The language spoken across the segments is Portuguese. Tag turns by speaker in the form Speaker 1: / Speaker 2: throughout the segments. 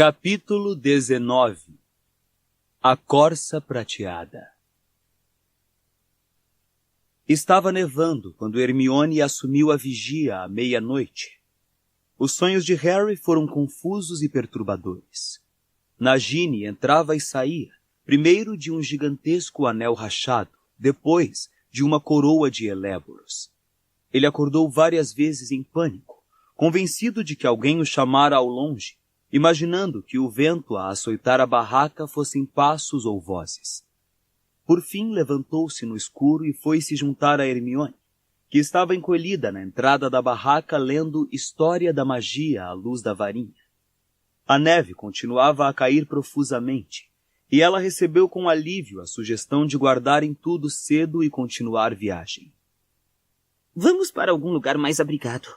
Speaker 1: Capítulo 19. A Corça Prateada. Estava nevando quando Hermione assumiu a vigia à meia-noite. Os sonhos de Harry foram confusos e perturbadores. Nagini entrava e saía, primeiro de um gigantesco anel rachado, depois de uma coroa de eléboros. Ele acordou várias vezes em pânico, convencido de que alguém o chamara ao longe, imaginando que o vento a açoitar a barraca fossem passos ou vozes. Por fim, levantou-se no escuro e foi se juntar a Hermione, que estava encolhida na entrada da barraca lendo História da Magia à luz da varinha. A neve continuava a cair profusamente, e ela recebeu com alívio a sugestão de guardarem tudo cedo e continuar viagem.
Speaker 2: Vamos para algum lugar mais abrigado,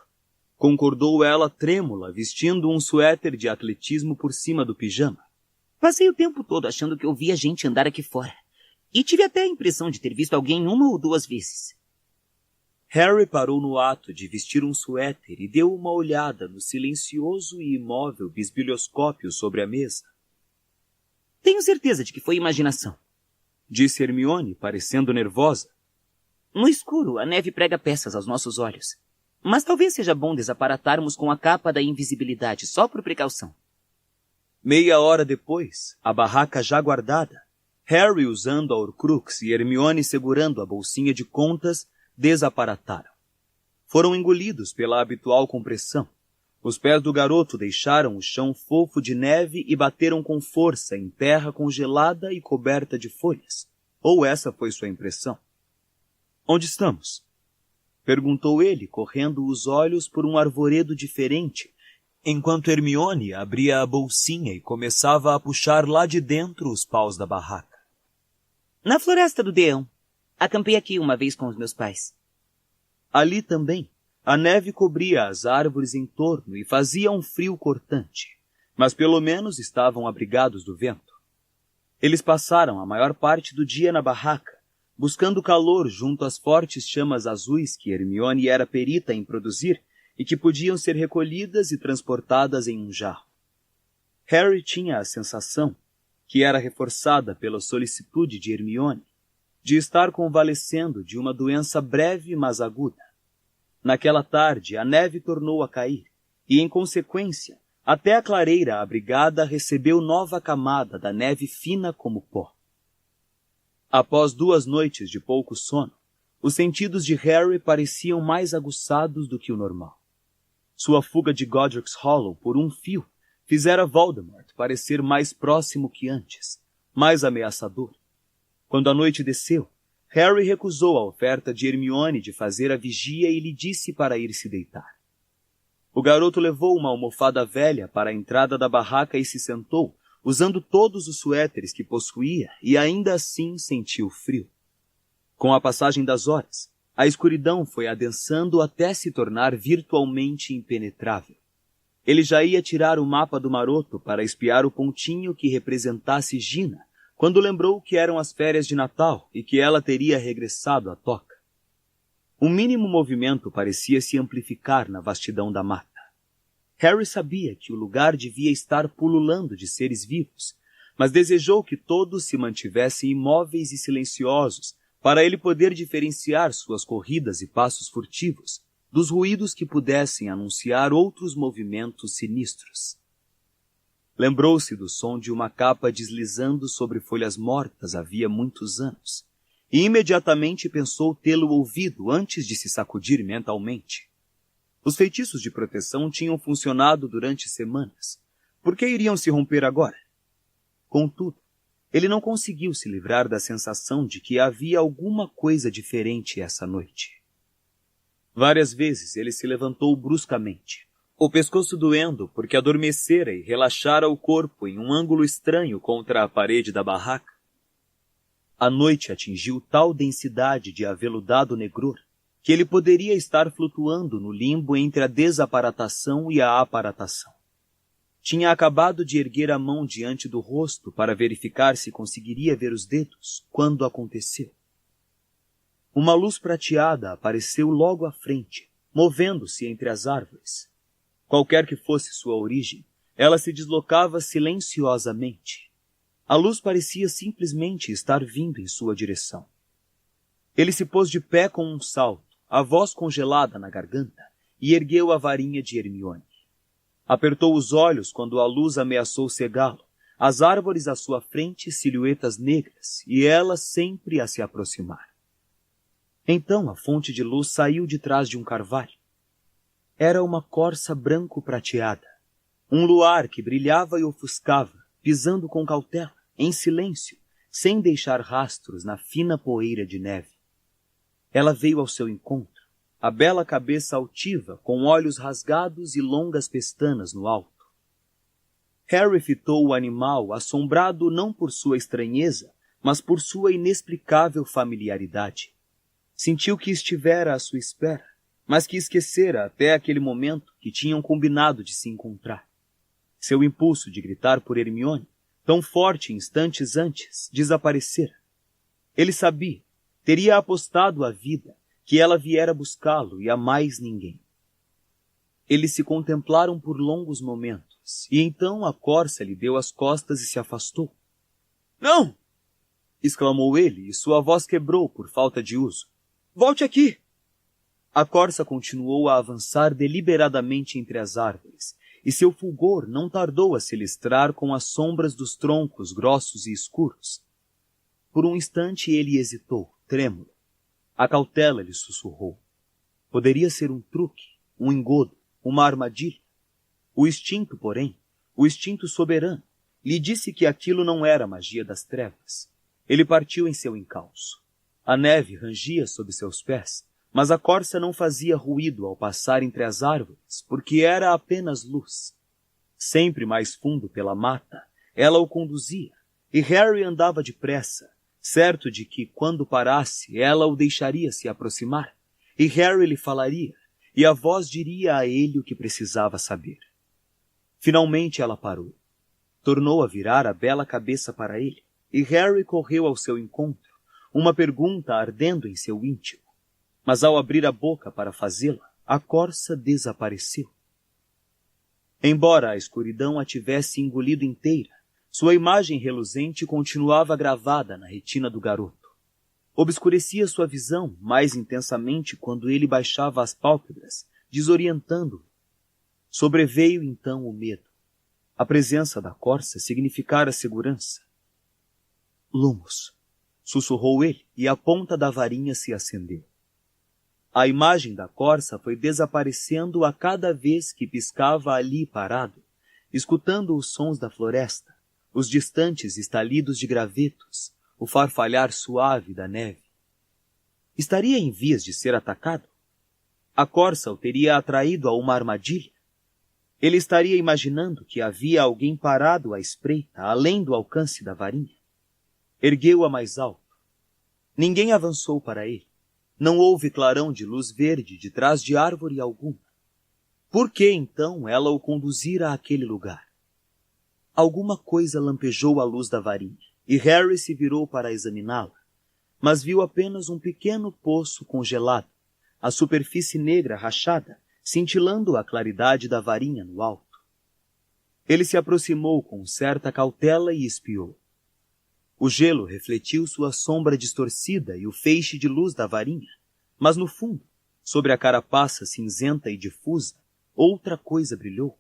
Speaker 1: concordou ela trêmula, vestindo um suéter de atletismo por cima do pijama.
Speaker 2: Passei o tempo todo achando que eu via gente andar aqui fora, e tive até a impressão de ter visto alguém uma ou duas vezes.
Speaker 1: Harry parou no ato de vestir um suéter e deu uma olhada no silencioso e imóvel bisbilhoscópio sobre a mesa.
Speaker 2: Tenho certeza de que foi imaginação,
Speaker 1: disse Hermione, parecendo nervosa.
Speaker 2: No escuro, a neve prega peças aos nossos olhos. Mas talvez seja bom desaparatarmos com a capa da invisibilidade, só por precaução.
Speaker 1: Meia hora depois, a barraca já guardada, Harry usando a Horcrux e Hermione segurando a bolsinha de contas, desaparataram. Foram engolidos pela habitual compressão. Os pés do garoto deixaram o chão fofo de neve e bateram com força em terra congelada e coberta de folhas. Ou essa foi sua impressão. Onde estamos? Perguntou ele, correndo os olhos por um arvoredo diferente, enquanto Hermione abria a bolsinha e começava a puxar lá de dentro os paus da barraca.
Speaker 2: Na floresta do Deão. Acampei aqui uma vez com os meus pais.
Speaker 1: Ali também, a neve cobria as árvores em torno e fazia um frio cortante, mas pelo menos estavam abrigados do vento. Eles passaram a maior parte do dia na barraca, buscando calor junto às fortes chamas azuis que Hermione era perita em produzir e que podiam ser recolhidas e transportadas em um jarro. Harry tinha a sensação, que era reforçada pela solicitude de Hermione, de estar convalescendo de uma doença breve mas aguda. Naquela tarde, a neve tornou a cair e, em consequência, até a clareira abrigada recebeu nova camada da neve fina como pó. Após 2 noites de pouco sono, os sentidos de Harry pareciam mais aguçados do que o normal. Sua fuga de Godric's Hollow por um fio fizera Voldemort parecer mais próximo que antes, mais ameaçador. Quando a noite desceu, Harry recusou a oferta de Hermione de fazer a vigia e lhe disse para ir se deitar. O garoto levou uma almofada velha para a entrada da barraca e se sentou, usando todos os suéteres que possuía, e ainda assim sentiu frio. Com a passagem das horas, a escuridão foi adensando até se tornar virtualmente impenetrável. Ele já ia tirar o mapa do maroto para espiar o pontinho que representasse Gina, quando lembrou que eram as férias de Natal e que ela teria regressado à toca. Um mínimo movimento parecia se amplificar na vastidão da mata. Harry sabia que o lugar devia estar pululando de seres vivos, mas desejou que todos se mantivessem imóveis e silenciosos para ele poder diferenciar suas corridas e passos furtivos dos ruídos que pudessem anunciar outros movimentos sinistros. Lembrou-se do som de uma capa deslizando sobre folhas mortas havia muitos anos, e imediatamente pensou tê-lo ouvido antes de se sacudir mentalmente. Os feitiços de proteção tinham funcionado durante semanas. Por que iriam se romper agora? Contudo, ele não conseguiu se livrar da sensação de que havia alguma coisa diferente essa noite. Várias vezes ele se levantou bruscamente, o pescoço doendo porque adormecera e relaxara o corpo em um ângulo estranho contra a parede da barraca. A noite atingiu tal densidade de aveludado negror que ele poderia estar flutuando no limbo entre a desaparatação e a aparatação. Tinha acabado de erguer a mão diante do rosto para verificar se conseguiria ver os dedos, quando aconteceu. Uma luz prateada apareceu logo à frente, movendo-se entre as árvores. Qualquer que fosse sua origem, Ela se deslocava silenciosamente. A luz parecia simplesmente estar vindo em sua direção. Ele se pôs de pé com um salto, a voz congelada na garganta, e ergueu a varinha de Hermione. Apertou os olhos quando a luz ameaçou cegá-lo, as árvores à sua frente silhuetas negras, e ela sempre a se aproximar. Então a fonte de luz saiu de trás de um carvalho. Era uma corça branco-prateada, um luar que brilhava e ofuscava, pisando com cautela, em silêncio, sem deixar rastros na fina poeira de neve. Ela veio ao seu encontro, a bela cabeça altiva, com olhos rasgados e longas pestanas no alto. Harry fitou o animal, assombrado não por sua estranheza, mas por sua inexplicável familiaridade. Sentiu que estivera à sua espera, mas que esquecera até aquele momento que tinham combinado de se encontrar. Seu impulso de gritar por Hermione, tão forte instantes antes, desaparecera. Ele sabia, teria apostado a vida, que ela viera buscá-lo e a mais ninguém. Eles se contemplaram por longos momentos, e então a corça lhe deu as costas e se afastou. — Não! —exclamou ele, e sua voz quebrou por falta de uso. — Volte aqui! A corça continuou a avançar deliberadamente entre as árvores, e seu fulgor não tardou a se listrar com as sombras dos troncos grossos e escuros. Por um instante ele hesitou, trêmulo. A cautela lhe sussurrou. Poderia ser um truque, um engodo, uma armadilha. O instinto, porém, o instinto soberano, lhe disse que aquilo não era magia das trevas. Ele partiu em seu encalço. A neve rangia sob seus pés, mas a corça não fazia ruído ao passar entre as árvores, porque era apenas luz. Sempre mais fundo pela mata, ela o conduzia, e Harry andava depressa, certo de que, quando parasse, ela o deixaria se aproximar, e Harry lhe falaria, e a voz diria a ele o que precisava saber. Finalmente ela parou. Tornou a virar a bela cabeça para ele, e Harry correu ao seu encontro, uma pergunta ardendo em seu íntimo. Mas ao abrir a boca para fazê-la, a corça desapareceu. Embora a escuridão a tivesse engolido inteira, sua imagem reluzente continuava gravada na retina do garoto. Obscurecia sua visão mais intensamente quando ele baixava as pálpebras, desorientando-o. Sobreveio então o medo. A presença da corça significara segurança. — Lumos! Sussurrou ele, e a ponta da varinha se acendeu. A imagem da corça foi desaparecendo a cada vez que piscava ali parado, escutando os sons da floresta, os distantes estalidos de gravetos, o farfalhar suave da neve. Estaria em vias de ser atacado? A corça o teria atraído a uma armadilha? Ele estaria imaginando que havia alguém parado à espreita, além do alcance da varinha. Ergueu-a mais alto. Ninguém avançou para ele. Não houve clarão de luz verde de trás de árvore alguma. Por que, então, ela o conduzira àquele lugar? Alguma coisa lampejou à luz da varinha, e Harry se virou para examiná-la, mas viu apenas um pequeno poço congelado, a superfície negra rachada, cintilando a claridade da varinha no alto. Ele se aproximou com certa cautela e espiou. O gelo refletiu sua sombra distorcida e o feixe de luz da varinha, mas no fundo, sobre a carapaça cinzenta e difusa, outra coisa brilhou.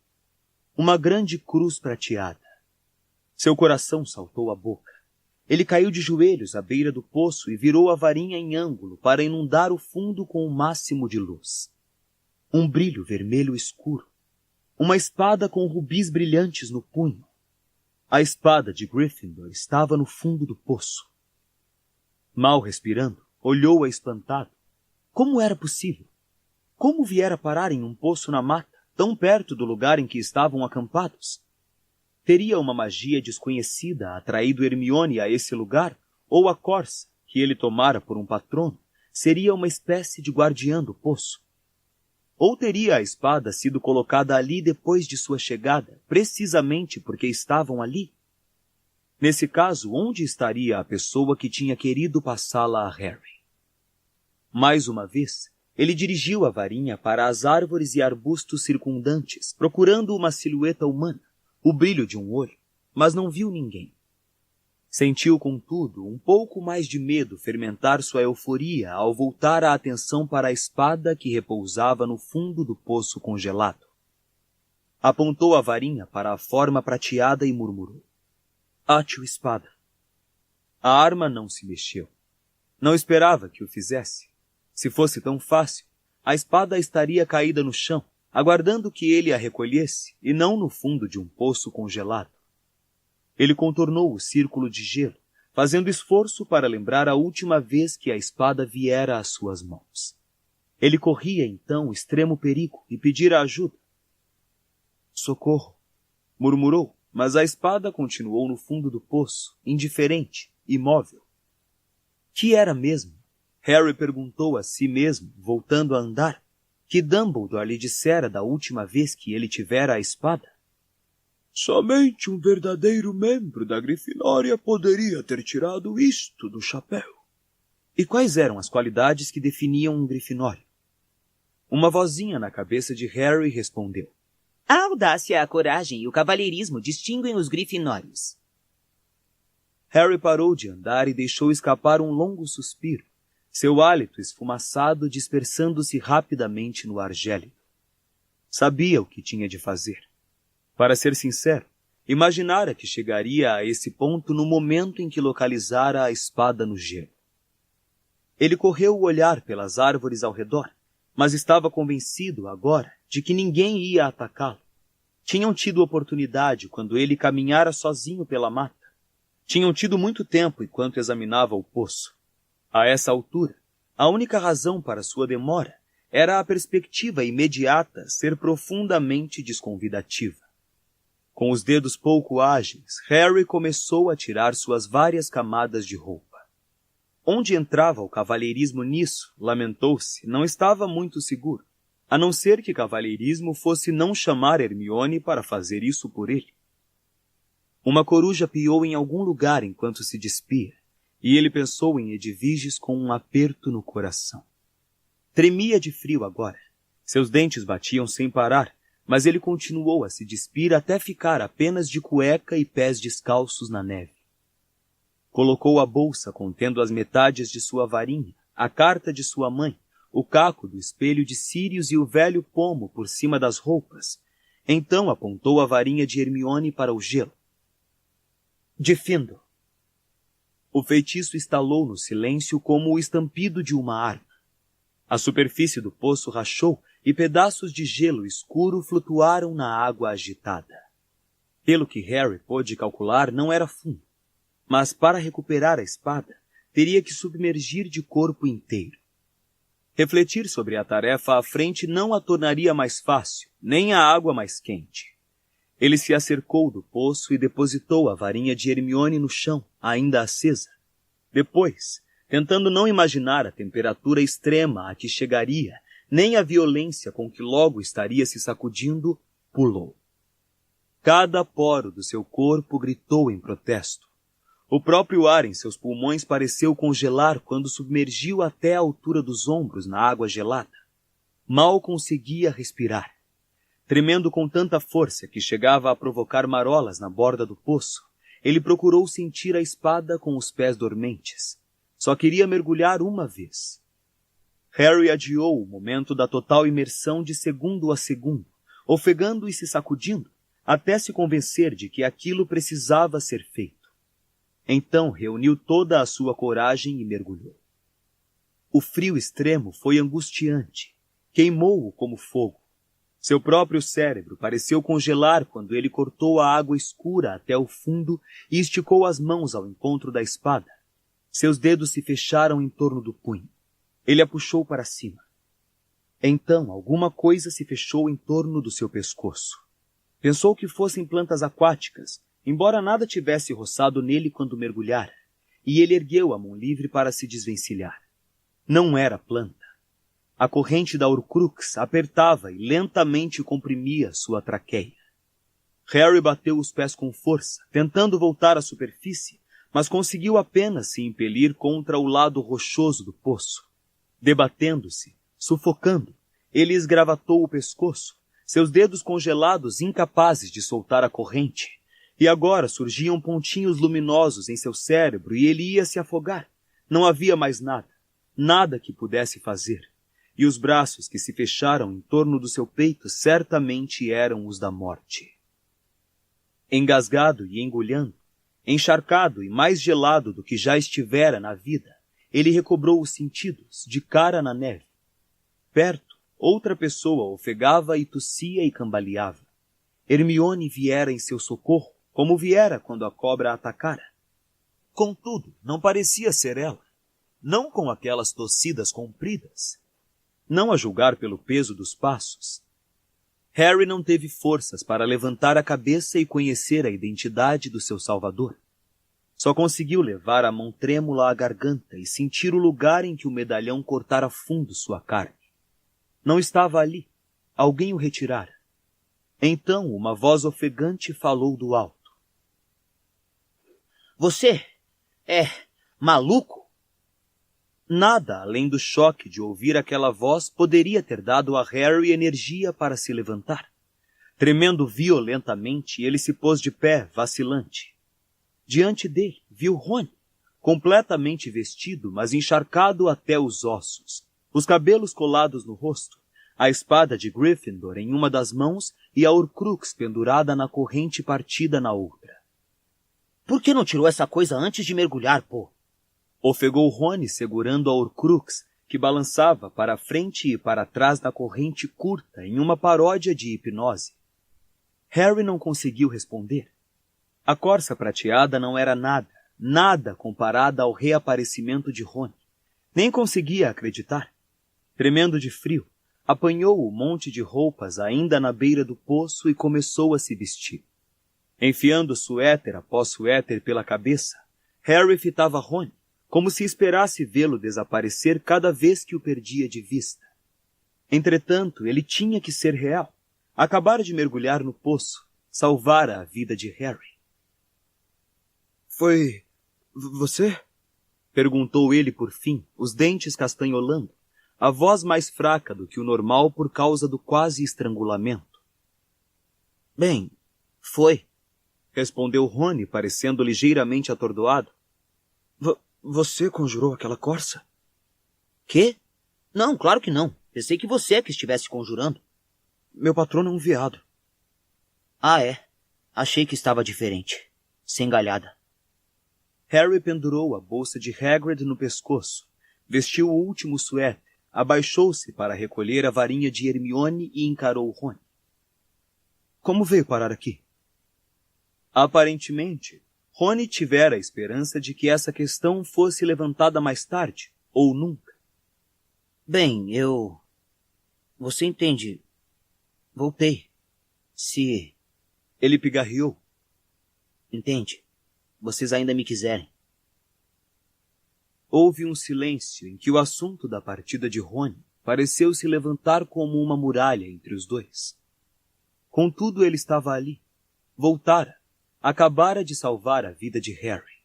Speaker 1: Uma grande cruz prateada. Seu coração saltou à boca. Ele caiu de joelhos à beira do poço e virou a varinha em ângulo para inundar o fundo com o máximo de luz. Um brilho vermelho escuro. Uma espada com rubis brilhantes no punho. A espada de Gryffindor estava no fundo do poço. Mal respirando, olhou-a espantado. Como era possível? Como viera parar em um poço na mata, tão perto do lugar em que estavam acampados? Teria uma magia desconhecida atraído Hermione a esse lugar, ou a corça, que ele tomara por um patrono, seria uma espécie de guardiã do poço? Ou teria a espada sido colocada ali depois de sua chegada, precisamente porque estavam ali? Nesse caso, onde estaria a pessoa que tinha querido passá-la a Harry? Mais uma vez, ele dirigiu a varinha para as árvores e arbustos circundantes, procurando uma silhueta humana, o brilho de um olho, mas não viu ninguém. Sentiu, contudo, um pouco mais de medo fermentar sua euforia ao voltar a atenção para a espada que repousava no fundo do poço congelado. Apontou a varinha para a forma prateada e murmurou: "Ate o espada." A arma não se mexeu. Não esperava que o fizesse. Se fosse tão fácil, a espada estaria caída no chão, aguardando que ele a recolhesse, e não no fundo de um poço congelado. Ele contornou o círculo de gelo, fazendo esforço para lembrar a última vez que a espada viera às suas mãos. Ele corria, então, extremo perigo e pedira ajuda. "Socorro!" murmurou, mas a espada continuou no fundo do poço, indiferente, imóvel. Que era mesmo? Harry perguntou a si mesmo, voltando a andar. Que Dumbledore lhe dissera da última vez que ele tivera a espada? Somente um verdadeiro membro da Grifinória poderia ter tirado isto do chapéu. E quais eram as qualidades que definiam um Grifinório? Uma vozinha na cabeça de Harry respondeu:
Speaker 2: "A audácia, a coragem e o cavalheirismo distinguem os Grifinórios."
Speaker 1: Harry parou de andar e deixou escapar um longo suspiro, seu hálito esfumaçado dispersando-se rapidamente no ar gélido. Sabia o que tinha de fazer. Para ser sincero, imaginara que chegaria a esse ponto no momento em que localizara a espada no gelo. Ele correu o olhar pelas árvores ao redor, mas estava convencido agora de que ninguém ia atacá-lo. Tinham tido oportunidade quando ele caminhara sozinho pela mata. Tinham tido muito tempo enquanto examinava o poço. A essa altura, a única razão para sua demora era a perspectiva imediata ser profundamente desconvidativa. Com os dedos pouco ágeis, Harry começou a tirar suas várias camadas de roupa. Onde entrava o cavalheirismo nisso, lamentou-se, não estava muito seguro, a não ser que cavalheirismo fosse não chamar Hermione para fazer isso por ele. Uma coruja piou em algum lugar enquanto se despia, e ele pensou em Edviges com um aperto no coração. Tremia de frio agora. Seus dentes batiam sem parar, mas ele continuou a se despir até ficar apenas de cueca e pés descalços na neve. Colocou a bolsa contendo as metades de sua varinha, a carta de sua mãe, o caco do espelho de Sirius e o velho pomo por cima das roupas. Então apontou a varinha de Hermione para o gelo. "Difindo!" O feitiço estalou no silêncio como o estampido de uma arma. A superfície do poço rachou e pedaços de gelo escuro flutuaram na água agitada. Pelo que Harry pôde calcular, não era fundo, mas para recuperar a espada, teria que submergir de corpo inteiro. Refletir sobre a tarefa à frente não a tornaria mais fácil, nem a água mais quente. Ele se acercou do poço e depositou a varinha de Hermione no chão, ainda acesa. Depois, tentando não imaginar a temperatura extrema a que chegaria, nem a violência com que logo estaria se sacudindo, pulou. Cada poro do seu corpo gritou em protesto. O próprio ar em seus pulmões pareceu congelar quando submergiu até a altura dos ombros na água gelada. Mal conseguia respirar. Tremendo com tanta força que chegava a provocar marolas na borda do poço, ele procurou sentir a espada com os pés dormentes. Só queria mergulhar uma vez. Harry adiou o momento da total imersão de segundo a segundo, ofegando e se sacudindo, até se convencer de que aquilo precisava ser feito. Então reuniu toda a sua coragem e mergulhou. O frio extremo foi angustiante, queimou-o como fogo. Seu próprio cérebro pareceu congelar quando ele cortou a água escura até o fundo e esticou as mãos ao encontro da espada. Seus dedos se fecharam em torno do punho. Ele a puxou para cima. Então, alguma coisa se fechou em torno do seu pescoço. Pensou que fossem plantas aquáticas, embora nada tivesse roçado nele quando mergulhara, e ele ergueu a mão livre para se desvencilhar. Não era planta. A corrente da Horcrux apertava e lentamente comprimia sua traqueia. Harry bateu os pés com força, tentando voltar à superfície, mas conseguiu apenas se impelir contra o lado rochoso do poço. Debatendo-se, sufocando, ele esgravatou o pescoço, seus dedos congelados incapazes de soltar a corrente, e agora surgiam pontinhos luminosos em seu cérebro e ele ia se afogar. Não havia mais nada, nada que pudesse fazer, e os braços que se fecharam em torno do seu peito certamente eram os da morte. Engasgado e engolhando, encharcado e mais gelado do que já estivera na vida, ele recobrou os sentidos, de cara na neve. Perto, outra pessoa ofegava e tossia e cambaleava. Hermione viera em seu socorro, como viera quando a cobra a atacara. Contudo, não parecia ser ela. Não com aquelas tossidas compridas. Não a julgar pelo peso dos passos. Harry não teve forças para levantar a cabeça e conhecer a identidade do seu salvador. Só conseguiu levar a mão trêmula à garganta e sentir o lugar em que o medalhão cortara fundo sua carne. Não estava ali. Alguém o retirara. Então uma voz ofegante falou do alto.
Speaker 2: Você é maluco?
Speaker 1: Nada além do choque de ouvir aquela voz poderia ter dado a Harry energia para se levantar. Tremendo violentamente, ele se pôs de pé, vacilante. Diante dele, viu Rony, completamente vestido, mas encharcado até os ossos, os cabelos colados no rosto, a espada de Gryffindor em uma das mãos e a Horcrux pendurada na corrente partida na outra.
Speaker 2: Por que não tirou essa coisa antes de mergulhar, pô?
Speaker 1: Ofegou Rony segurando a Horcrux, que balançava para frente e para trás na corrente curta em uma paródia de hipnose. Harry não conseguiu responder. A corça prateada não era nada, nada comparada ao reaparecimento de Rony. Nem conseguia acreditar. Tremendo de frio, apanhou o monte de roupas ainda na beira do poço e começou a se vestir. Enfiando suéter após suéter pela cabeça, Harry fitava Rony, como se esperasse vê-lo desaparecer cada vez que o perdia de vista. Entretanto, ele tinha que ser real. Acabara de mergulhar no poço, salvara a vida de Harry. Foi você? Perguntou ele por fim, os dentes castanholando, a voz mais fraca do que o normal por causa do quase estrangulamento.
Speaker 2: Bem, foi,
Speaker 1: respondeu Rony, parecendo ligeiramente atordoado. Você conjurou aquela corça?
Speaker 2: Quê? Não, claro que não. Pensei que você é que estivesse conjurando.
Speaker 1: Meu patrono é um veado.
Speaker 2: Ah, é? Achei que estava diferente. Sem galhada.
Speaker 1: Harry pendurou a bolsa de Hagrid no pescoço, vestiu o último suéter, abaixou-se para recolher a varinha de Hermione e encarou Rony. Como veio parar aqui? Aparentemente, Rony tivera a esperança de que essa questão fosse levantada mais tarde, ou nunca.
Speaker 2: Bem, Você entende? Voltei.
Speaker 1: Ele pigarreou.
Speaker 2: Entende? Vocês ainda me quiserem.
Speaker 1: Houve um silêncio em que o assunto da partida de Rony pareceu se levantar como uma muralha entre os dois. Contudo, ele estava ali. Voltara. Acabara de salvar a vida de Harry.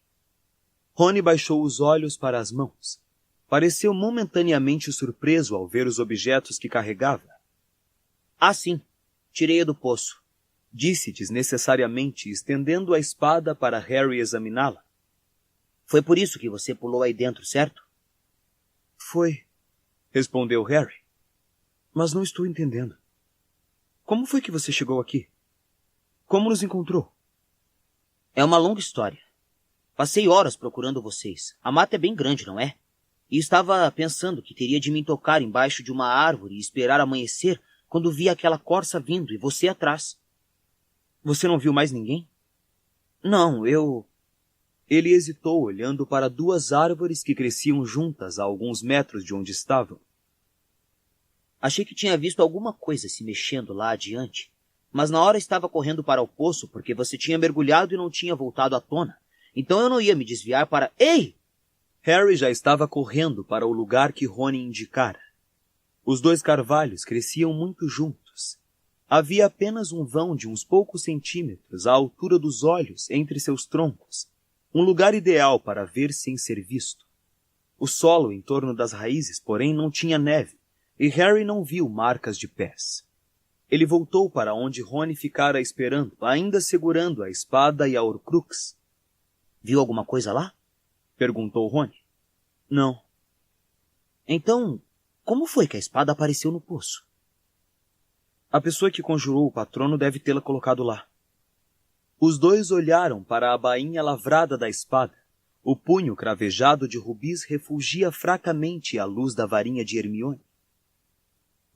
Speaker 1: Rony baixou os olhos para as mãos. Pareceu momentaneamente surpreso ao ver os objetos que carregava.
Speaker 2: Ah, sim. Tirei-a do poço.
Speaker 1: Disse desnecessariamente, estendendo a espada para Harry examiná-la.
Speaker 2: Foi por isso que você pulou aí dentro, certo?
Speaker 1: Foi, respondeu Harry. Mas não estou entendendo. Como foi que você chegou aqui? Como nos encontrou?
Speaker 2: É uma longa história. Passei horas procurando vocês. A mata é bem grande, não é? E estava pensando que teria de me tocar embaixo de uma árvore e esperar amanhecer quando vi aquela corça vindo e você atrás.
Speaker 1: Você não viu mais ninguém?
Speaker 2: Não,
Speaker 1: Ele hesitou, olhando para duas árvores que cresciam juntas a alguns metros de onde estavam.
Speaker 2: Achei que tinha visto alguma coisa se mexendo lá adiante, mas na hora estava correndo para o poço porque você tinha mergulhado e não tinha voltado à tona. Então eu não ia me desviar para... Ei!
Speaker 1: Harry já estava correndo para o lugar que Rony indicara. Os dois carvalhos cresciam muito juntos. Havia apenas um vão de uns poucos centímetros à altura dos olhos entre seus troncos, um lugar ideal para ver sem ser visto. O solo em torno das raízes, porém, não tinha neve, e Harry não viu marcas de pés. Ele voltou para onde Rony ficara esperando, ainda segurando a espada e a Horcrux.
Speaker 2: Viu alguma coisa lá?
Speaker 1: Perguntou Rony. Não.
Speaker 2: Então, como foi que a espada apareceu no poço?
Speaker 1: A pessoa que conjurou o patrono deve tê-la colocado lá. Os dois olharam para a bainha lavrada da espada. O punho cravejado de rubis refulgia fracamente à luz da varinha de Hermione.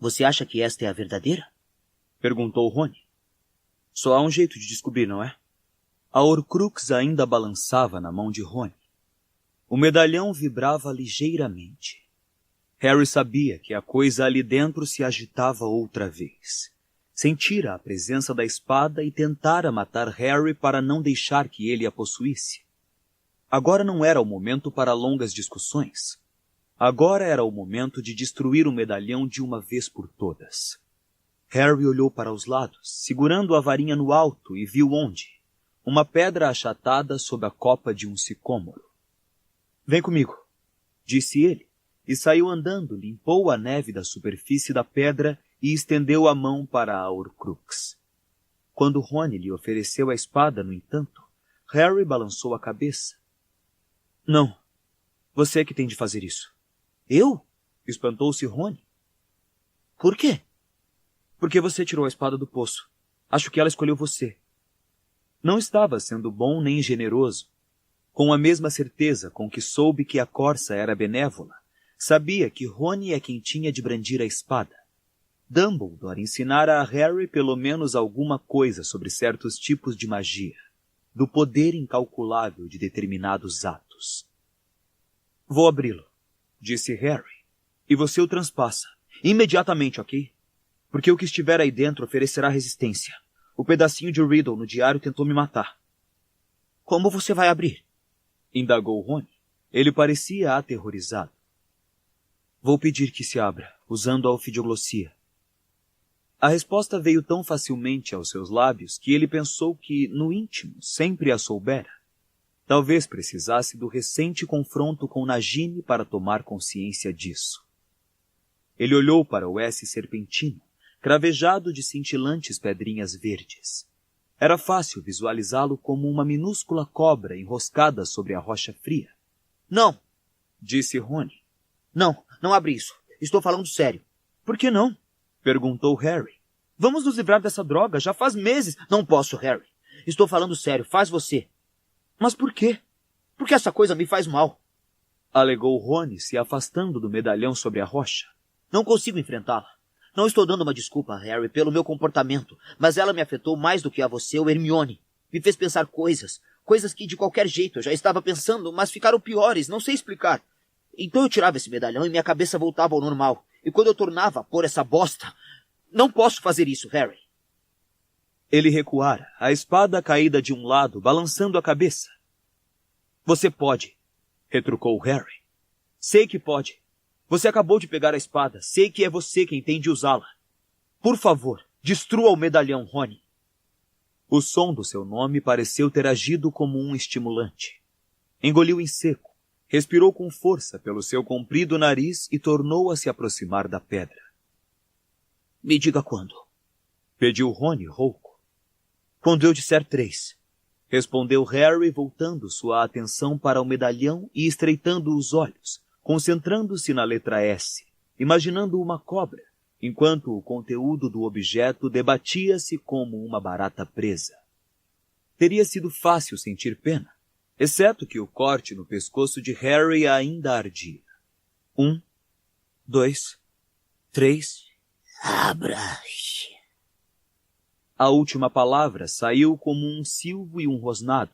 Speaker 2: Você acha que esta é a verdadeira?
Speaker 1: Perguntou Rony. Só há um jeito de descobrir, não é? A Horcrux ainda balançava na mão de Rony. O medalhão vibrava ligeiramente. Harry sabia que a coisa ali dentro se agitava outra vez. Sentira a presença da espada e tentara matar Harry para não deixar que ele a possuísse. Agora não era o momento para longas discussões. Agora era o momento de destruir o medalhão de uma vez por todas. Harry olhou para os lados, segurando a varinha no alto, e viu onde? Uma pedra achatada sob a copa de um sicômoro. Vem comigo, disse ele, e saiu andando, limpou a neve da superfície da pedra e estendeu a mão para a Horcrux. Quando Rony lhe ofereceu a espada, no entanto, Harry balançou a cabeça. Não, você é que tem de fazer isso.
Speaker 2: Eu?
Speaker 1: Espantou-se Rony.
Speaker 2: Por quê?
Speaker 1: Porque você tirou a espada do poço. Acho que ela escolheu você. Não estava sendo bom nem generoso. Com a mesma certeza com que soube que a corça era benévola, sabia que Rony é quem tinha de brandir a espada. Dumbledore ensinara a Harry pelo menos alguma coisa sobre certos tipos de magia, do poder incalculável de determinados atos. Vou abri-lo, disse Harry, e você o transpassa, imediatamente, ok? Porque o que estiver aí dentro oferecerá resistência. O pedacinho de Riddle no diário tentou me matar.
Speaker 2: Como você vai abrir?
Speaker 1: Indagou Rony. Ele parecia aterrorizado. Vou pedir que se abra, usando a ofidioglosia. A resposta veio tão facilmente aos seus lábios que ele pensou que, no íntimo, sempre a soubera. Talvez precisasse do recente confronto com Nagini para tomar consciência disso. Ele olhou para o S serpentino, cravejado de cintilantes pedrinhas verdes. Era fácil visualizá-lo como uma minúscula cobra enroscada sobre a rocha fria.
Speaker 2: Não,
Speaker 1: disse Rony.
Speaker 2: Não abre isso. Estou falando sério.
Speaker 1: Por que não? Perguntou Harry. Vamos nos livrar dessa droga, já faz meses.
Speaker 2: Não posso, Harry. Estou falando sério, faz você.
Speaker 1: Mas por quê?
Speaker 2: Porque essa coisa me faz mal.
Speaker 1: Alegou Rony, se afastando do medalhão sobre a rocha.
Speaker 2: Não consigo enfrentá-la. Não estou dando uma desculpa, Harry, pelo meu comportamento, mas ela me afetou mais do que a você ou Hermione. Me fez pensar coisas que de qualquer jeito eu já estava pensando, mas ficaram piores, não sei explicar. Então eu tirava esse medalhão e minha cabeça voltava ao normal. E quando eu tornava a pôr essa bosta... Não posso fazer isso, Harry.
Speaker 1: Ele recuara, a espada caída de um lado, balançando a cabeça. Você pode, retrucou Harry. Sei que pode. Você acabou de pegar a espada. Sei que é você quem tem de usá-la. Por favor, destrua o medalhão, Rony. O som do seu nome pareceu ter agido como um estimulante. Engoliu em seco, respirou com força pelo seu comprido nariz e tornou a se aproximar da pedra.
Speaker 2: Me diga quando.
Speaker 1: Pediu Rony rouco. Quando eu disser 3. Respondeu Harry, voltando sua atenção para o medalhão e estreitando os olhos, concentrando-se na letra S, imaginando uma cobra, enquanto o conteúdo do objeto debatia-se como uma barata presa. Teria sido fácil sentir pena, exceto que o corte no pescoço de Harry ainda ardia. 1, 2, 3...
Speaker 2: Abra-se.
Speaker 1: A última palavra saiu como um silvo e um rosnado,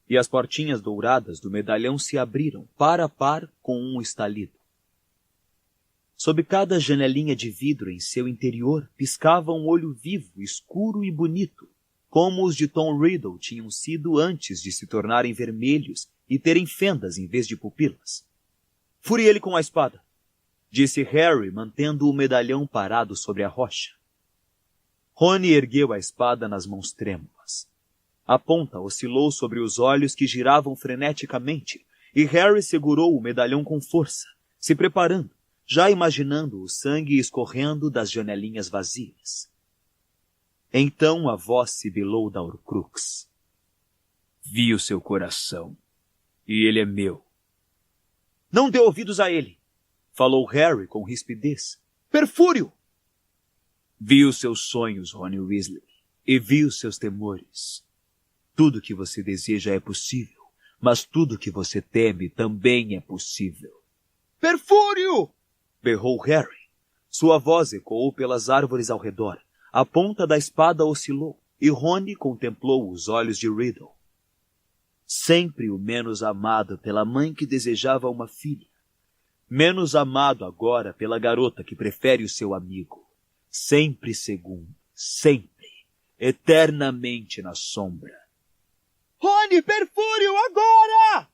Speaker 1: e as portinhas douradas do medalhão se abriram, par a par, com um estalido. Sob cada janelinha de vidro em seu interior piscava um olho vivo, escuro e bonito, como os de Tom Riddle tinham sido antes de se tornarem vermelhos e terem fendas em vez de pupilas. Fure ele com a espada, disse Harry, mantendo o medalhão parado sobre a rocha. Rony ergueu a espada nas mãos trêmulas. A ponta oscilou sobre os olhos que giravam freneticamente, e Harry segurou o medalhão com força, se preparando, já imaginando o sangue escorrendo das janelinhas vazias. Então a voz sibilou da Horcrux.
Speaker 3: Vi o seu coração, e ele é meu.
Speaker 1: Não dê ouvidos a ele, falou Harry com rispidez. Perfúrio!
Speaker 3: Vi os seus sonhos, Rony Weasley, e vi os seus temores. Tudo que você deseja é possível, mas tudo que você teme também é possível.
Speaker 1: Perfúrio! Berrou Harry. Sua voz ecoou pelas árvores ao redor. A ponta da espada oscilou, e Rony contemplou os olhos de Riddle. Sempre o menos amado pela mãe que desejava uma filha. Menos amado agora pela garota que prefere o seu amigo. Sempre segundo, sempre, eternamente na sombra. Rony, Perfúrio, agora!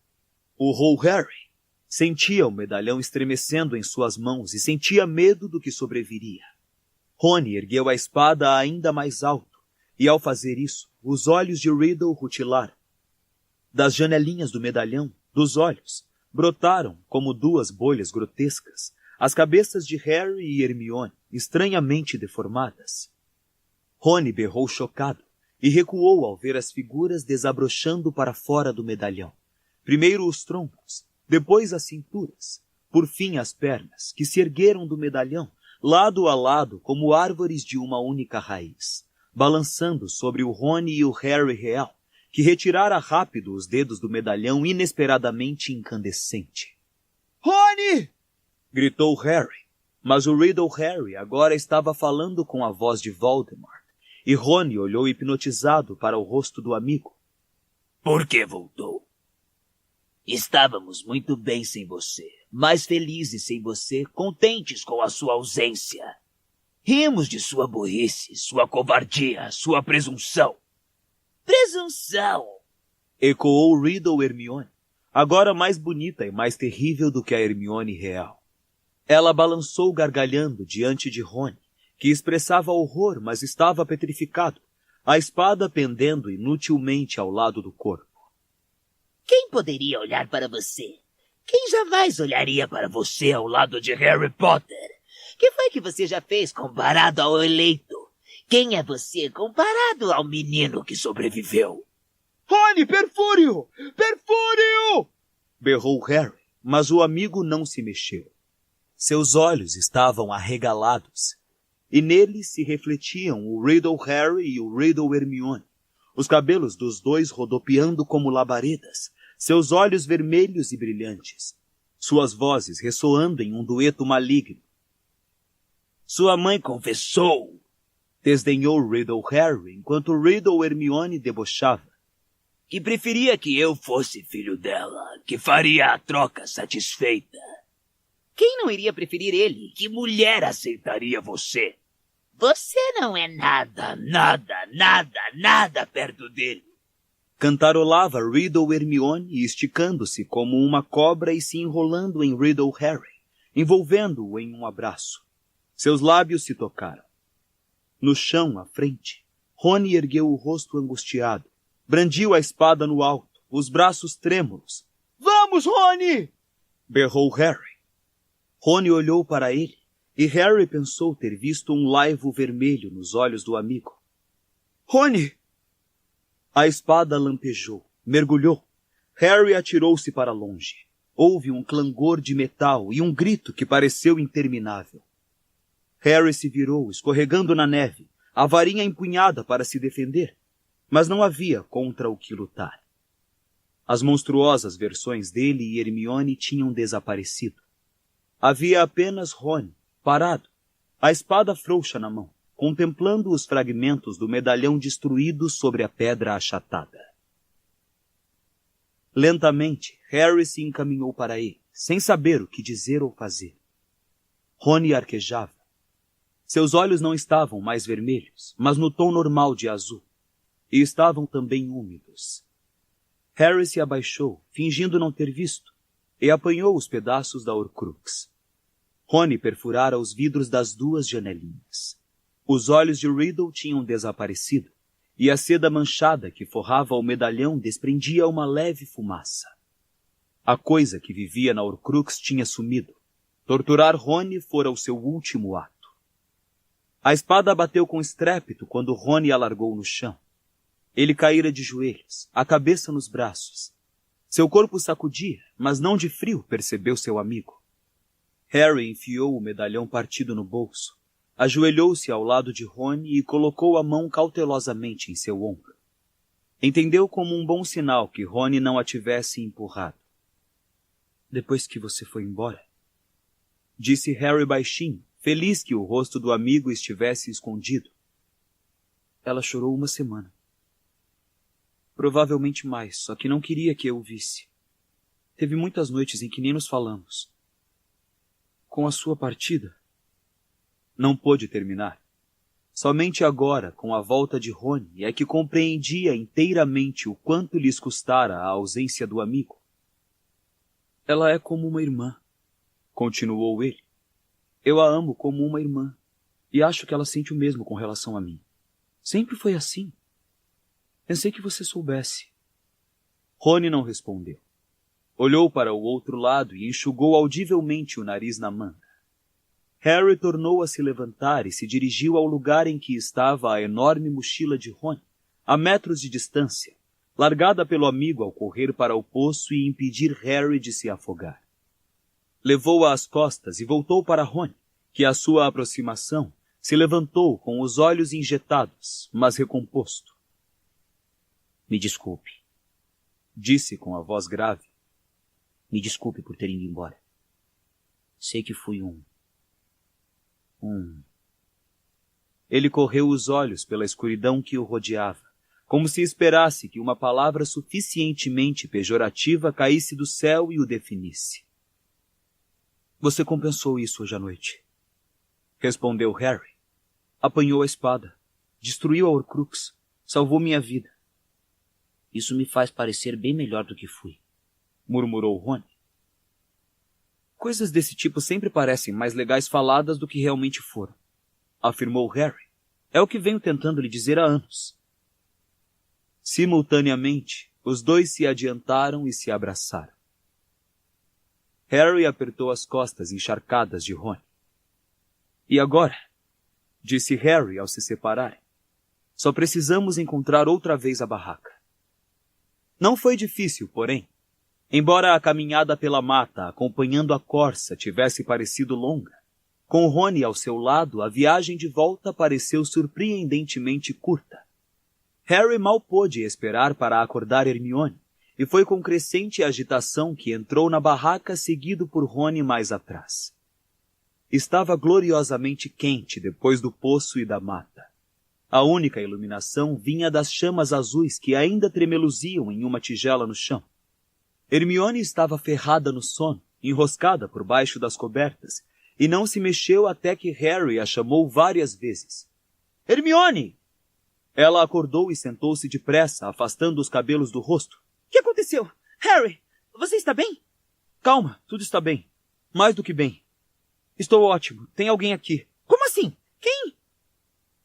Speaker 1: Urrou Harry. Sentia o medalhão estremecendo em suas mãos e sentia medo do que sobreviria. Rony ergueu a espada ainda mais alto, e ao fazer isso, os olhos de Riddle rutilaram. Das janelinhas do medalhão, dos olhos, brotaram, como duas bolhas grotescas, as cabeças de Harry e Hermione, estranhamente deformadas. Rony berrou chocado e recuou ao ver as figuras desabrochando para fora do medalhão. Primeiro os troncos, depois as cinturas, por fim as pernas, que se ergueram do medalhão, lado a lado como árvores de uma única raiz, balançando sobre o Rony e o Harry real, que retirara rápido os dedos do medalhão inesperadamente incandescente. Rony! Gritou Harry, mas o Riddle Harry agora estava falando com a voz de Voldemort, e Rony olhou hipnotizado para o rosto do amigo.
Speaker 3: Por que voltou?
Speaker 2: Estávamos muito bem sem você, mais felizes sem você, contentes com a sua ausência. Rimos de sua burrice, sua covardia, sua presunção. Presunção!
Speaker 1: Ecoou Riddle Hermione, agora mais bonita e mais terrível do que a Hermione real. Ela balançou gargalhando diante de Rony, que expressava horror, mas estava petrificado, a espada pendendo inutilmente ao lado do corpo.
Speaker 2: Quem poderia olhar para você? Quem jamais olharia para você ao lado de Harry Potter? Que foi que você já fez comparado ao eleito? Quem é você comparado ao menino que sobreviveu?
Speaker 1: Rony, Perfúrio! Perfúrio! Berrou Harry, mas o amigo não se mexeu. Seus olhos estavam arregalados, e neles se refletiam o Riddle Harry e o Riddle Hermione, os cabelos dos dois rodopiando como labaredas, seus olhos vermelhos e brilhantes, suas vozes ressoando em um dueto maligno.
Speaker 3: Sua mãe confessou,
Speaker 1: desdenhou Riddle Harry, enquanto Riddle Hermione debochava,
Speaker 3: que preferia que eu fosse filho dela, que faria a troca satisfeita.
Speaker 2: Quem não iria preferir ele?
Speaker 3: Que mulher aceitaria você?
Speaker 2: Você não é nada,
Speaker 3: nada perto dele.
Speaker 1: Cantarolava Riddle Hermione, esticando-se como uma cobra e se enrolando em Riddle Harry, envolvendo-o em um abraço. Seus lábios se tocaram. No chão, à frente, Rony ergueu o rosto angustiado, brandiu a espada no alto, os braços trêmulos. — Vamos, Rony! Berrou Harry. Rony olhou para ele, e Harry pensou ter visto um laivo vermelho nos olhos do amigo. — Rony! A espada lampejou, mergulhou. Harry atirou-se para longe. Houve um clangor de metal e um grito que pareceu interminável. Harry se virou, escorregando na neve, a varinha empunhada para se defender, mas não havia contra o que lutar. As monstruosas versões dele e Hermione tinham desaparecido. Havia apenas Rony, parado, a espada frouxa na mão, contemplando os fragmentos do medalhão destruído sobre a pedra achatada. Lentamente, Harry se encaminhou para ele, sem saber o que dizer ou fazer. Rony arquejava. Seus olhos não estavam mais vermelhos, mas no tom normal de azul, e estavam também úmidos. Harry se abaixou, fingindo não ter visto, e apanhou os pedaços da Horcrux. Rony perfurara os vidros das duas janelinhas. Os olhos de Riddle tinham desaparecido, e a seda manchada que forrava o medalhão desprendia uma leve fumaça. A coisa que vivia na Horcrux tinha sumido. Torturar Rony fora o seu último ato. A espada bateu com estrépito quando Rony a largou no chão. Ele caíra de joelhos, a cabeça nos braços. Seu corpo sacudia, mas não de frio, percebeu seu amigo. Harry enfiou o medalhão partido no bolso, ajoelhou-se ao lado de Rony e colocou a mão cautelosamente em seu ombro. Entendeu como um bom sinal que Rony não a tivesse empurrado. Depois que você foi embora, disse Harry baixinho, feliz que o rosto do amigo estivesse escondido. Ela chorou 1 semana. Provavelmente mais, só que não queria que eu o visse. Teve muitas noites em que nem nos falamos. Com a sua partida, não pôde terminar. Somente agora, com a volta de Rony, é que compreendia inteiramente o quanto lhes custara a ausência do amigo. Ela é como uma irmã, continuou ele. Eu a amo como uma irmã, e acho que ela sente o mesmo com relação a mim. Sempre foi assim. Pensei que você soubesse. Rony não respondeu. Olhou para o outro lado e enxugou audivelmente o nariz na manga. Harry tornou a se levantar e se dirigiu ao lugar em que estava a enorme mochila de Rony, a metros de distância, largada pelo amigo ao correr para o poço e impedir Harry de se afogar. Levou-a às costas e voltou para Rony, que à sua aproximação se levantou com os olhos injetados, mas recomposto. Me desculpe, disse com a voz grave. Me desculpe por ter ido embora. Sei que fui Ele correu os olhos pela escuridão que o rodeava, como se esperasse que uma palavra suficientemente pejorativa caísse do céu e o definisse. Você compensou isso hoje à noite, respondeu Harry. Apanhou a espada, destruiu a Horcrux, salvou minha vida. Isso me faz parecer bem melhor do que fui, murmurou Rony. Coisas desse tipo sempre parecem mais legais faladas do que realmente foram, afirmou Harry. É o que venho tentando lhe dizer há anos. Simultaneamente, os dois se adiantaram e se abraçaram. Harry apertou as costas encharcadas de Rony. E agora? Disse Harry ao se separarem. Só precisamos encontrar outra vez a barraca. Não foi difícil, porém. Embora a caminhada pela mata acompanhando a corça tivesse parecido longa, com Rony ao seu lado, a viagem de volta pareceu surpreendentemente curta. Harry mal pôde esperar para acordar Hermione, e foi com crescente agitação que entrou na barraca seguido por Rony mais atrás. Estava gloriosamente quente depois do poço e da mata. A única iluminação vinha das chamas azuis que ainda tremeluziam em uma tigela no chão. Hermione estava ferrada no sono, enroscada por baixo das cobertas, e não se mexeu até que Harry a chamou várias vezes. — Hermione! Ela acordou e sentou-se depressa, afastando os cabelos do rosto. — O que aconteceu? Harry, você está bem? — Calma, tudo está bem. Mais do que bem. Estou ótimo. Tem alguém aqui. — Como assim? Quem?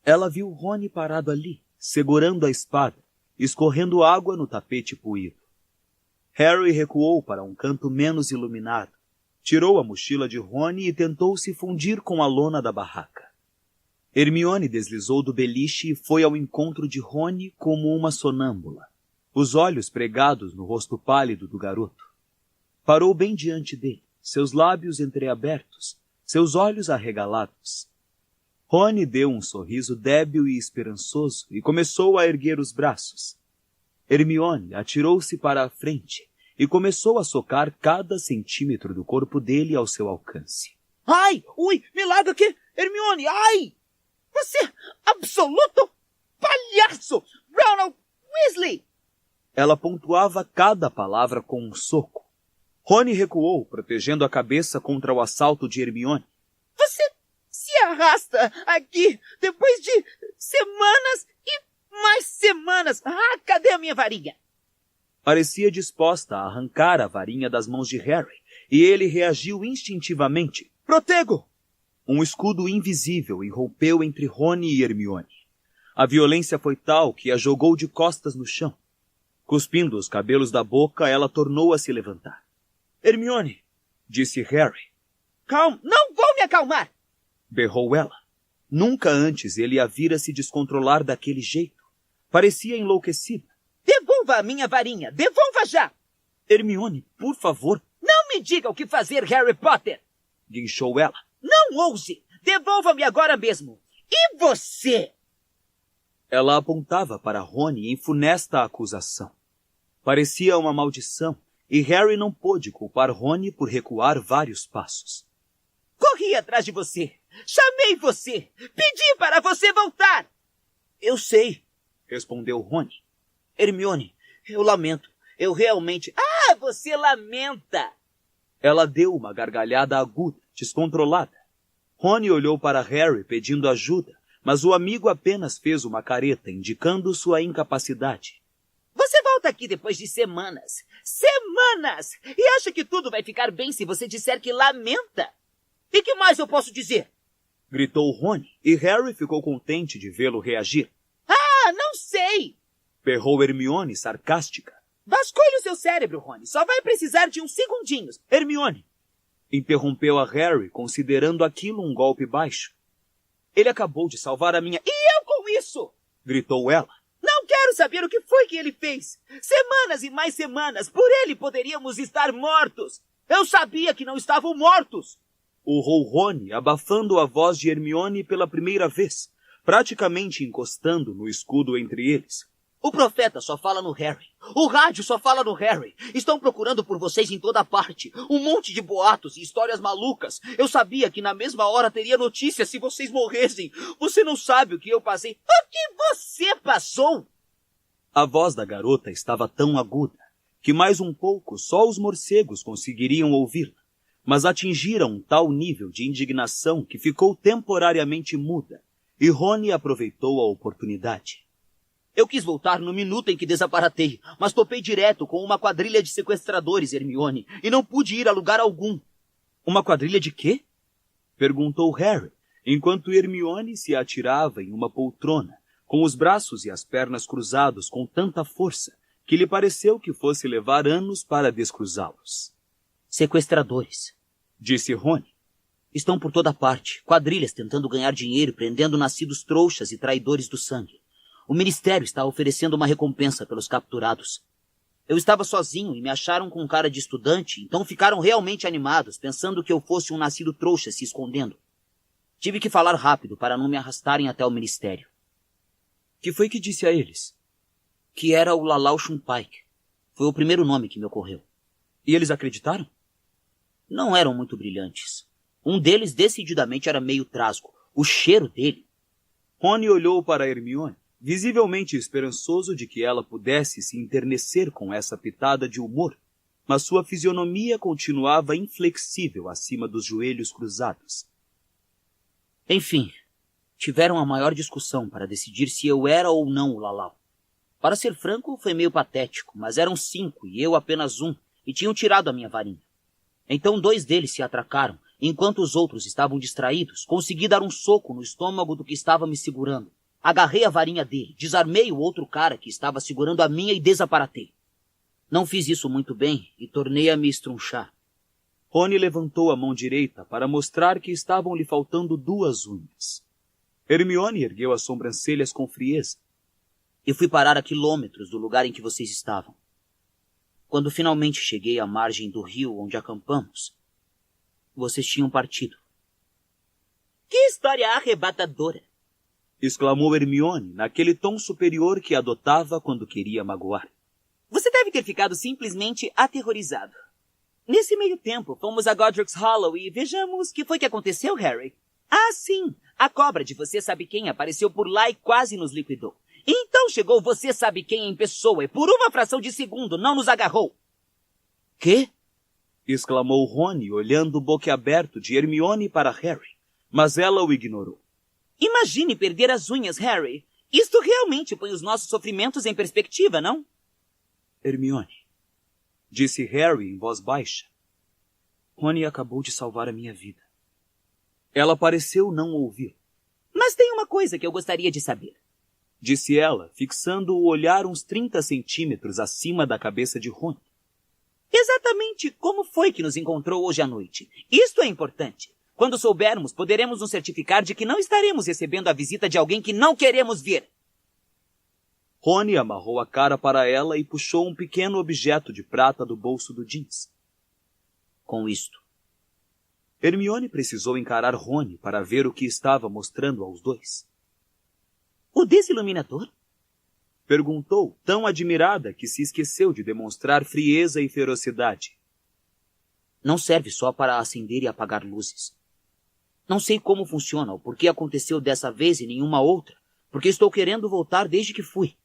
Speaker 1: Ela viu Rony parado ali, segurando a espada, escorrendo água no tapete poído. Harry recuou para um canto menos iluminado, tirou a mochila de Rony e tentou se fundir com a lona da barraca. Hermione deslizou do beliche e foi ao encontro de Rony como uma sonâmbula, os olhos pregados no rosto pálido do garoto. Parou bem diante dele, seus lábios entreabertos, seus olhos arregalados. Rony deu um sorriso débil e esperançoso e começou a erguer os braços. Hermione atirou-se para a frente e começou a socar cada centímetro do corpo dele ao seu alcance. — Ai! Ui! Me larga aqui! Hermione! Ai! Você absoluto palhaço! Ronald Weasley! Ela pontuava cada palavra com um soco. Rony recuou, protegendo a cabeça contra o assalto de Hermione. — Você se arrasta aqui depois de semanas e mais semanas! Ah, cadê a minha varinha? Parecia disposta a arrancar a varinha das mãos de Harry, e ele reagiu instintivamente. — Protego! Um escudo invisível irrompeu entre Rony e Hermione. A violência foi tal que a jogou de costas no chão. Cuspindo os cabelos da boca, ela tornou a se levantar. — Hermione! Disse Harry. — Calma! Não vou me acalmar! Berrou ela. — Nunca antes ele a vira se descontrolar daquele jeito. Parecia enlouquecida.
Speaker 4: Devolva a minha varinha! Devolva já!
Speaker 1: Hermione, por favor,
Speaker 4: Não me diga o que fazer, Harry Potter!
Speaker 1: guinchou ela.
Speaker 4: Não ouse! Devolva-me agora mesmo! E você?
Speaker 1: Ela apontava para Rony em funesta acusação. Parecia uma maldição, e Harry não pôde culpar Rony por recuar vários passos.
Speaker 4: Corri atrás de você! Chamei você! Pedi para você voltar!
Speaker 2: Eu sei,
Speaker 1: Respondeu Rony.
Speaker 2: Hermione, eu lamento. Eu realmente...
Speaker 4: Ah, você lamenta!
Speaker 1: Ela deu uma gargalhada aguda, descontrolada. Rony olhou para Harry pedindo ajuda, mas o amigo apenas fez uma careta, indicando sua incapacidade.
Speaker 4: Você volta aqui depois de semanas. Semanas! E acha que tudo vai ficar bem se você disser que lamenta?
Speaker 2: E que mais eu posso dizer?
Speaker 1: Gritou Rony, e Harry ficou contente de vê-lo reagir.
Speaker 4: Ah, não sei!
Speaker 1: Berrou Hermione, sarcástica.
Speaker 4: Vasculhe o seu cérebro, Rony. Só vai precisar de uns segundinhos.
Speaker 1: Hermione! Interrompeu a Harry, considerando aquilo um golpe baixo. Ele acabou de salvar a minha...
Speaker 4: E eu com isso?
Speaker 1: Gritou ela.
Speaker 4: Não quero saber o que foi que ele fez. Semanas e mais semanas. Por ele poderíamos estar mortos.
Speaker 2: Eu sabia que não estavam mortos!
Speaker 1: Urrou Rony, abafando a voz de Hermione pela primeira vez, praticamente encostando no escudo entre eles.
Speaker 2: O profeta só fala no Harry. O rádio só fala no Harry. Estão procurando por vocês em toda parte. Um monte de boatos e histórias malucas. Eu sabia que na mesma hora teria notícia se vocês morressem. Você não sabe o que eu passei.
Speaker 4: O que você passou?
Speaker 1: A voz da garota estava tão aguda que mais um pouco só os morcegos conseguiriam ouvi-la, mas atingiram um tal nível de indignação que ficou temporariamente muda, e Rony aproveitou a oportunidade.
Speaker 2: Eu quis voltar no minuto em que desaparatei, mas topei direto com uma quadrilha de sequestradores, Hermione, e não pude ir a lugar algum.
Speaker 1: Uma quadrilha de quê? Perguntou Harry, enquanto Hermione se atirava em uma poltrona, com os braços e as pernas cruzados com tanta força que lhe pareceu que fosse levar anos para descruzá-los.
Speaker 2: Sequestradores,
Speaker 1: Disse Rony.
Speaker 2: estão por toda parte, quadrilhas tentando ganhar dinheiro, prendendo nascidos trouxas e traidores do sangue. O Ministério está oferecendo uma recompensa pelos capturados. Eu estava sozinho e me acharam com cara de estudante, então ficaram realmente animados, pensando que eu fosse um nascido trouxa se escondendo. Tive que falar rápido para não me arrastarem até o Ministério.
Speaker 1: Que foi que disse a eles?
Speaker 2: Que era o Lalau Shumpike. Foi o primeiro nome que me ocorreu.
Speaker 1: E eles acreditaram?
Speaker 2: Não eram muito brilhantes. Um deles decididamente era meio trasgo. O cheiro dele...
Speaker 1: Rony olhou para Hermione, visivelmente esperançoso de que ela pudesse se enternecer com essa pitada de humor, mas sua fisionomia continuava inflexível acima dos joelhos cruzados.
Speaker 2: Enfim, tiveram a maior discussão para decidir se eu era ou não o Lalau. Para ser franco, foi meio patético, mas eram 5 e eu apenas 1, e tinham tirado a minha varinha. Então 2 deles se atracaram, enquanto os outros estavam distraídos. Consegui dar um soco no estômago do que estava me segurando. Agarrei a varinha dele, desarmei o outro cara que estava segurando a minha e desaparatei. Não fiz isso muito bem e tornei a me estrunchar.
Speaker 1: Rony levantou a mão direita para mostrar que estavam lhe faltando 2 unhas. Hermione ergueu as sobrancelhas com frieza.
Speaker 2: E fui parar a quilômetros do lugar em que vocês estavam. Quando finalmente cheguei à margem do rio onde acampamos, vocês tinham partido.
Speaker 4: Que história arrebatadora!
Speaker 1: Exclamou Hermione naquele tom superior que adotava quando queria magoar.
Speaker 4: Você deve ter ficado simplesmente aterrorizado. Nesse meio tempo, fomos a Godric's Hollow e vejamos o que foi que aconteceu, Harry. Ah, sim! A cobra de você sabe quem apareceu por lá e quase nos liquidou. Então chegou você sabe quem em pessoa e por uma fração de segundo não nos agarrou.
Speaker 2: Quê?
Speaker 1: Exclamou Rony, olhando boquiaberto de Hermione para Harry, mas ela o ignorou.
Speaker 4: Imagine perder as unhas, Harry. Isto realmente põe os nossos sofrimentos em perspectiva, não?
Speaker 1: Hermione, disse Harry em voz baixa. Rony acabou de salvar a minha vida. Ela pareceu não ouvir.
Speaker 4: Mas tem uma coisa que eu gostaria de saber.
Speaker 1: Disse ela, fixando o olhar uns 30 centímetros acima da cabeça de Rony.
Speaker 4: Exatamente como foi que nos encontrou hoje à noite? Isto é importante. Quando soubermos, poderemos nos certificar de que não estaremos recebendo a visita de alguém que não queremos ver.
Speaker 1: Rony amarrou a cara para ela e puxou um pequeno objeto de prata do bolso do jeans.
Speaker 2: Com isto.
Speaker 1: Hermione precisou encarar Rony para ver o que estava mostrando aos dois.
Speaker 4: O desiluminador?
Speaker 1: Perguntou, tão admirada que se esqueceu de demonstrar frieza e ferocidade.
Speaker 2: Não serve só para acender e apagar luzes. Não sei como funciona ou por que aconteceu dessa vez e nenhuma outra, porque estou querendo voltar desde que fui.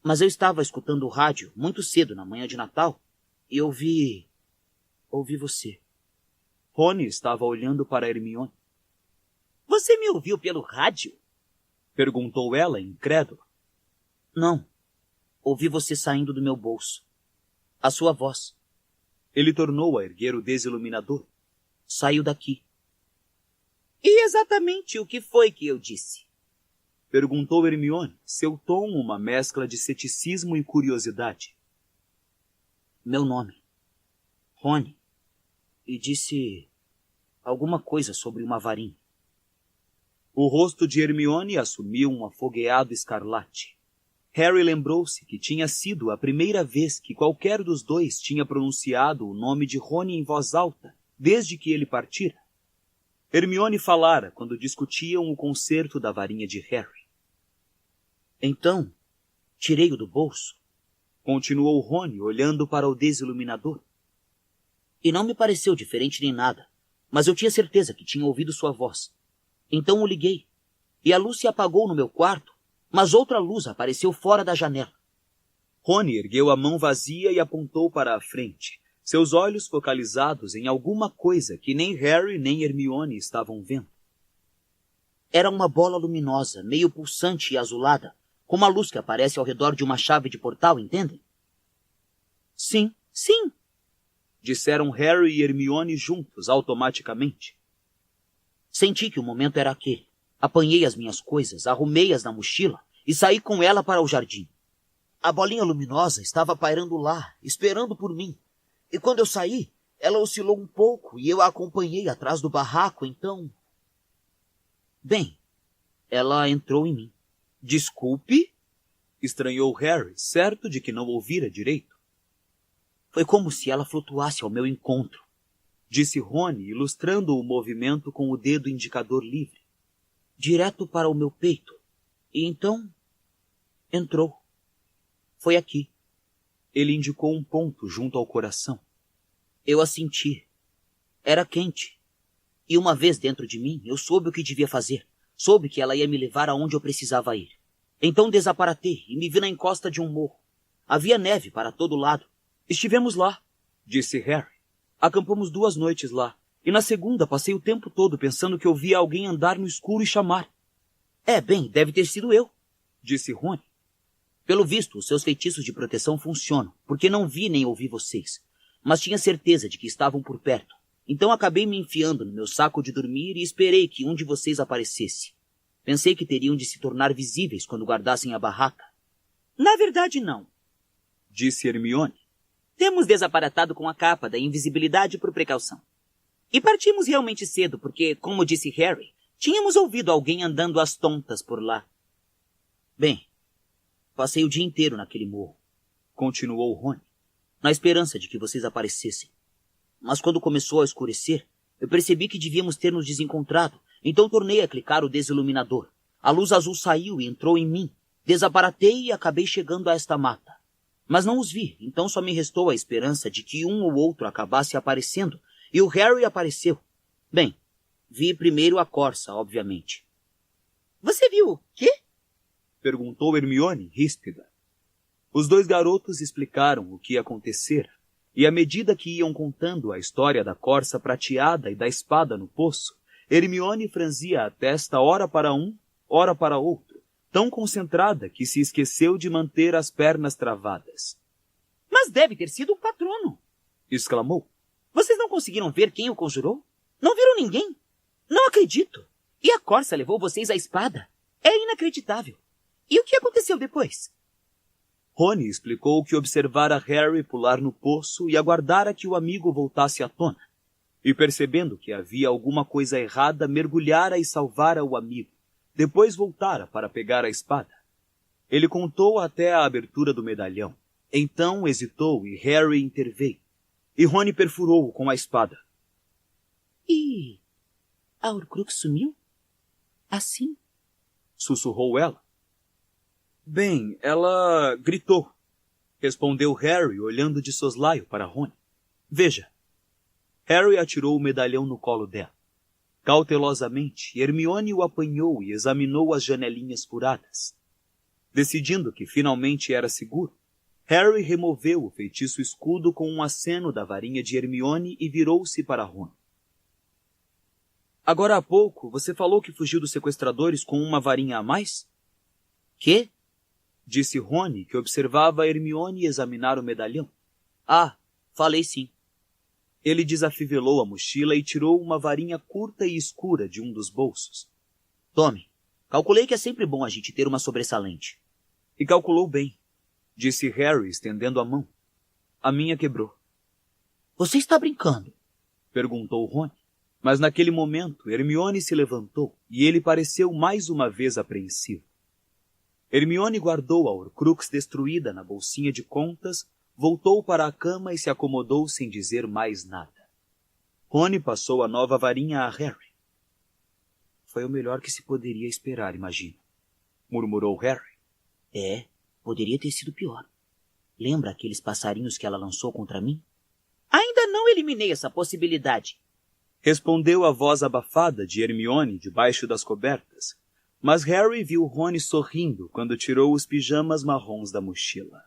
Speaker 2: Mas eu estava escutando o rádio muito cedo na manhã de Natal e ouvi você.
Speaker 1: Rony estava olhando para Hermione.
Speaker 4: Você me ouviu pelo rádio?
Speaker 1: Perguntou ela, incrédula.
Speaker 2: Não. Ouvi você saindo do meu bolso. A sua voz.
Speaker 1: Ele tornou a erguer o desiluminador.
Speaker 2: Saiu daqui.
Speaker 4: E exatamente o que foi que eu disse?
Speaker 1: Perguntou Hermione, seu tom uma mescla de ceticismo e curiosidade.
Speaker 2: Meu nome. Rony. E disse alguma coisa sobre uma varinha.
Speaker 1: O rosto de Hermione assumiu um afogueado escarlate. Harry lembrou-se que tinha sido a primeira vez que qualquer dos dois tinha pronunciado o nome de Rony em voz alta, desde que ele partira. Hermione falara quando discutiam o conserto da varinha de Harry.
Speaker 2: Então, tirei-o do bolso.
Speaker 1: Continuou Rony, olhando para o desiluminador.
Speaker 2: E não me pareceu diferente nem nada, mas eu tinha certeza que tinha ouvido sua voz. Então o liguei, e a luz se apagou no meu quarto, mas outra luz apareceu fora da janela.
Speaker 1: Rony ergueu a mão vazia e apontou para a frente, seus olhos focalizados em alguma coisa que nem Harry nem Hermione estavam vendo.
Speaker 2: Era uma bola luminosa, meio pulsante e azulada, como a luz que aparece ao redor de uma chave de portal, entendem?
Speaker 4: Sim, sim,
Speaker 1: disseram Harry e Hermione juntos, automaticamente.
Speaker 2: Senti que o momento era aquele. Apanhei as minhas coisas, arrumei-as na mochila e saí com ela para o jardim. A bolinha luminosa estava pairando lá, esperando por mim. E quando eu saí, ela oscilou um pouco e eu a acompanhei atrás do barraco, então... Bem, ela entrou em mim.
Speaker 1: Desculpe? Estranhou Harry, certo de que não ouvira direito.
Speaker 2: Foi como se ela flutuasse ao meu encontro,
Speaker 1: disse Rony, ilustrando o movimento com o dedo indicador livre.
Speaker 2: Direto para o meu peito. E então, entrou. Foi aqui.
Speaker 1: Ele indicou um ponto junto ao coração.
Speaker 2: Eu a senti. Era quente. E uma vez dentro de mim, eu soube o que devia fazer. Soube que ela ia me levar aonde eu precisava ir. Então desaparatei e me vi na encosta de um morro. Havia neve para todo lado.
Speaker 1: Estivemos lá, disse Harry. Acampamos 2 noites lá. E na segunda passei o tempo todo pensando que eu via alguém andar no escuro e chamar.
Speaker 2: Bem, deve ter sido eu,
Speaker 1: disse Rony.
Speaker 2: Pelo visto, os seus feitiços de proteção funcionam, porque não vi nem ouvi vocês. Mas tinha certeza de que estavam por perto. Então acabei me enfiando no meu saco de dormir e esperei que um de vocês aparecesse. Pensei que teriam de se tornar visíveis quando guardassem a barraca.
Speaker 4: Na verdade, não,
Speaker 1: disse Hermione.
Speaker 4: Temos desaparatado com a capa da invisibilidade por precaução. E partimos realmente cedo, porque, como disse Harry, tínhamos ouvido alguém andando às tontas por lá.
Speaker 2: Bem, passei o dia inteiro naquele morro,
Speaker 1: continuou Rony,
Speaker 2: na esperança de que vocês aparecessem. Mas quando começou a escurecer, eu percebi que devíamos ter nos desencontrado, então tornei a clicar o desiluminador. A luz azul saiu e entrou em mim. Desaparatei e acabei chegando a esta mata. Mas não os vi, então só me restou a esperança de que um ou outro acabasse aparecendo, e o Harry apareceu. Bem, vi primeiro a Corsa, obviamente.
Speaker 4: Você viu o quê?
Speaker 1: Perguntou Hermione, ríspida. Os 2 garotos explicaram o que acontecera, e à medida que iam contando a história da Corsa prateada e da espada no poço, Hermione franzia a testa ora para um, ora para outro, tão concentrada que se esqueceu de manter as pernas travadas.
Speaker 4: Mas deve ter sido o patrono,
Speaker 1: exclamou.
Speaker 4: Vocês não conseguiram ver quem o conjurou? Não viram ninguém? Não acredito. E a Corsa levou vocês a espada? É inacreditável. E o que aconteceu depois?
Speaker 1: Rony explicou que observara Harry pular no poço e aguardara que o amigo voltasse à tona. E percebendo que havia alguma coisa errada, mergulhara e salvara o amigo. Depois voltara para pegar a espada. Ele contou até a abertura do medalhão. Então hesitou e Harry interveio. E Rony perfurou-o com a espada.
Speaker 4: E a Horcrux sumiu? Assim?
Speaker 1: Sussurrou ela. Bem, ela gritou. Respondeu Harry, olhando de soslaio para Rony. Veja. Harry atirou o medalhão no colo dela. Cautelosamente, Hermione o apanhou e examinou as janelinhas furadas. Decidindo que finalmente era seguro, Harry removeu o feitiço escudo com um aceno da varinha de Hermione e virou-se para Rony. Agora há pouco, você falou que fugiu dos sequestradores com uma varinha a mais?
Speaker 2: Quê?
Speaker 1: Disse Rony, que observava Hermione examinar o medalhão.
Speaker 2: Ah, falei sim.
Speaker 1: Ele desafivelou a mochila e tirou uma varinha curta e escura de um dos bolsos.
Speaker 2: Tome. Calculei que é sempre bom a gente ter uma sobressalente.
Speaker 1: E calculou bem, disse Harry, estendendo a mão. A minha quebrou.
Speaker 2: Você está brincando?
Speaker 1: Perguntou Rony. Mas naquele momento, Hermione se levantou e ele pareceu mais uma vez apreensivo. Hermione guardou a Horcrux destruída na bolsinha de contas, voltou para a cama e se acomodou sem dizer mais nada. Rony passou a nova varinha a Harry. Foi o melhor que se poderia esperar, imagino, murmurou Harry.
Speaker 2: É, poderia ter sido pior. Lembra aqueles passarinhos que ela lançou contra mim?
Speaker 4: Ainda não eliminei essa possibilidade.
Speaker 1: Respondeu a voz abafada de Hermione debaixo das cobertas, mas Harry viu Rony sorrindo quando tirou os pijamas marrons da mochila.